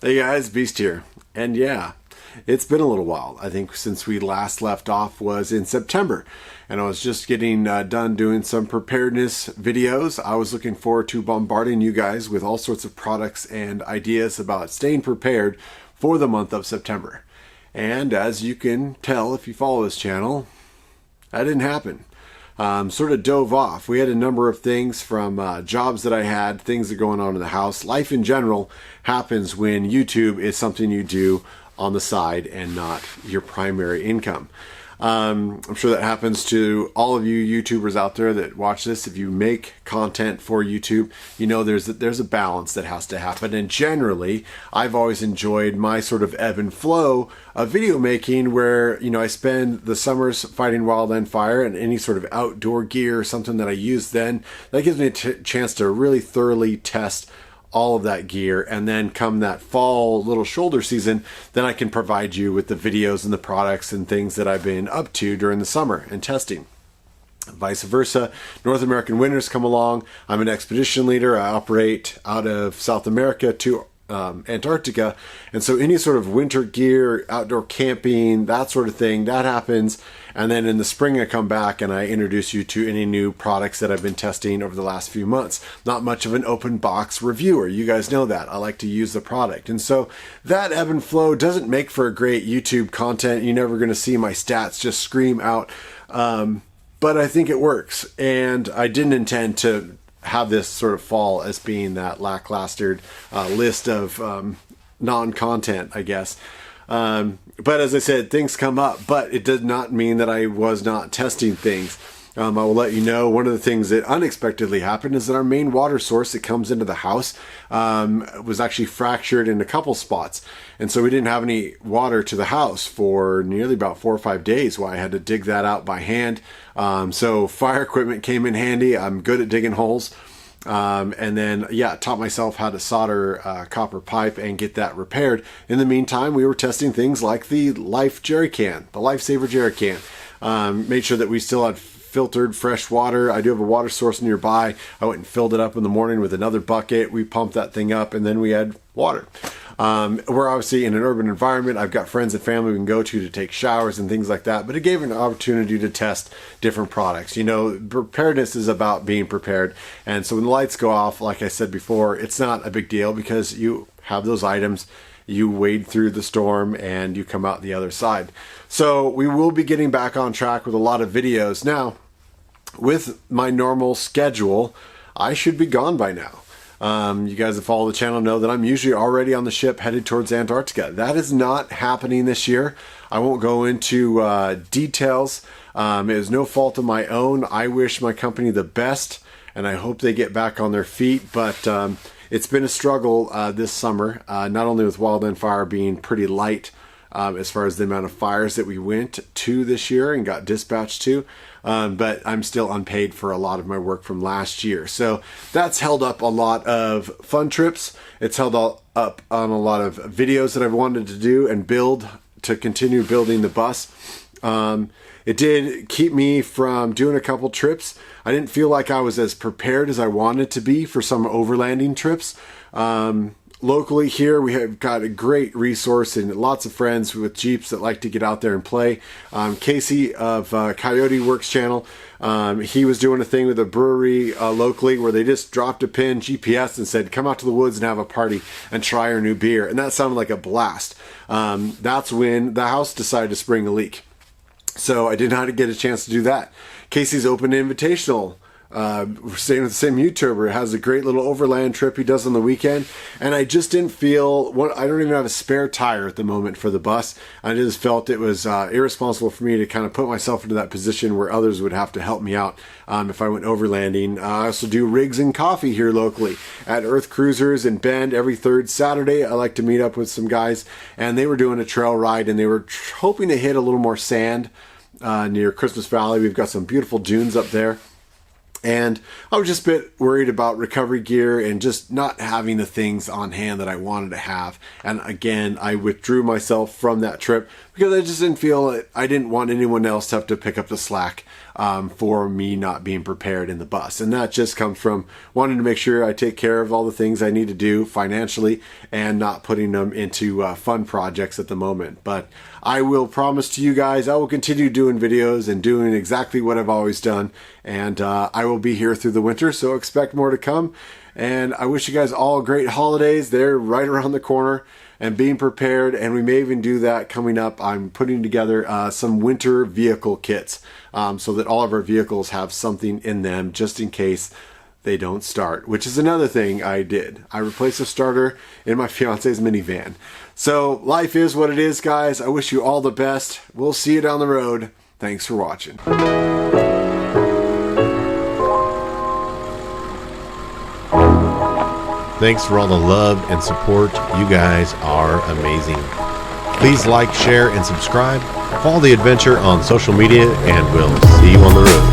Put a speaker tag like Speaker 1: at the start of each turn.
Speaker 1: Hey guys, Beast here. And yeah, it's been a little while. I think since we last left off was in September. And I was just getting done doing some preparedness videos. I was looking forward to bombarding you guys with all sorts of products and ideas about staying prepared for the month of September. And as you can tell if you follow this channel, that didn't happen. Sort of dove off. We had a number of things from jobs that I had, things that are going on in the house. Life in general happens when YouTube is something you do on the side and not your primary income. I'm sure that happens to all of you YouTubers out there that watch this. If you make content for YouTube, you know there's a balance that has to happen. And generally, I've always enjoyed my sort of ebb and flow of video making where, I spend the summers fighting wildland fire and any sort of outdoor gear or something that I use then. That gives me a chance to really thoroughly test all of that gear, and then come that fall little shoulder season, then I can provide you with the videos and the products and things that I've been up to during the summer and testing. Vice versa, North American winters come along. I'm an expedition leader. I operate out of South America to Antarctica, and so any sort of winter gear, outdoor camping, that sort of thing, that happens. And then in the spring I come back and I introduce you to any new products that I've been testing over the last few months. Not much of an open box reviewer, you guys know that. I like to use the product, and so that ebb and flow doesn't make for a great YouTube content. You're never going to see my stats just scream out, but I think it works, and I didn't intend to have this sort of fall as being that lackluster list of non-content, I guess. But as I said, things come up, but it did not mean that I was not testing things. I will let you know one of the things that unexpectedly happened is that our main water source that comes into the house was actually fractured in a couple spots. And so we didn't have any water to the house for nearly about 4 or 5 days while I had to dig that out by hand. So fire equipment came in handy. I'm good at digging holes. And then, taught myself how to solder copper pipe and get that repaired. In the meantime, we were testing things like the Life jerry can, the Lifesaver jerry can. Made sure that we still had filtered fresh water. I do have a water source nearby. I went and filled it up in the morning with another bucket. We pumped that thing up, and then we had water. We're obviously in an urban environment. I've got friends and family we can go to take showers and things like that, but it gave an opportunity to test different products. Preparedness is about being prepared, and so when the lights go off, like I said before, it's not a big deal because you have those items. You wade through the storm and you come out the other side. So we will be getting back on track with a lot of videos. Now, with my normal schedule, I should be gone by now. You guys that follow the channel know that I'm usually already on the ship headed towards Antarctica. That is not happening this year. I won't go into details. It is no fault of my own. I wish my company the best, and I hope they get back on their feet. But it's been a struggle this summer, not only with wildland fire being pretty light as far as the amount of fires that we went to this year and got dispatched to, but I'm still unpaid for a lot of my work from last year. So that's held up a lot of fun trips. It's held up on a lot of videos that I've wanted to do and build to continue building the bus. It did keep me from doing a couple trips. I didn't feel like I was as prepared as I wanted to be for some overlanding trips. Locally here, we have got a great resource and lots of friends with Jeeps that like to get out there and play. Casey of Coyote Works channel, he was doing a thing with a brewery locally where they just dropped a pin, GPS, and said, come out to the woods and have a party and try our new beer. And that sounded like a blast. That's when the house decided to spring a leak. So I did not get a chance to do that. Casey's open invitational. We're staying with the same YouTuber. It has a great little overland trip he does on the weekend. And I just didn't feel, I don't even have a spare tire at the moment for the bus. I just felt it was irresponsible for me to kind of put myself into that position where others would have to help me out if I went overlanding. I also do rigs and coffee here locally at Earth Cruisers in Bend every third Saturday. I like to meet up with some guys, and they were doing a trail ride, and they were hoping to hit a little more sand near Christmas Valley. We've got some beautiful dunes up there. And I was just a bit worried about recovery gear and just not having the things on hand that I wanted to have. And again, I withdrew myself from that trip because I just didn't feel it. I didn't want anyone else to have to pick up the slack for me not being prepared in the bus. And that just comes from wanting to make sure I take care of all the things I need to do financially and not putting them into fun projects at the moment. But I will promise to you guys, I will continue doing videos and doing exactly what I've always done. And I will be here through the winter, so expect more to come. And I wish you guys all great holidays. They're right around the corner, and being prepared. And we may even do that coming up. I'm putting together some winter vehicle kits so that all of our vehicles have something in them just in case they don't start, which is another thing I did. I replaced a starter in my fiance's minivan. So life is what it is, guys. I wish you all the best. We'll see you down the road. Thanks for watching.
Speaker 2: Thanks for all the love and support. You guys are amazing. Please like, share, and subscribe. Follow the adventure on social media, and we'll see you on the road.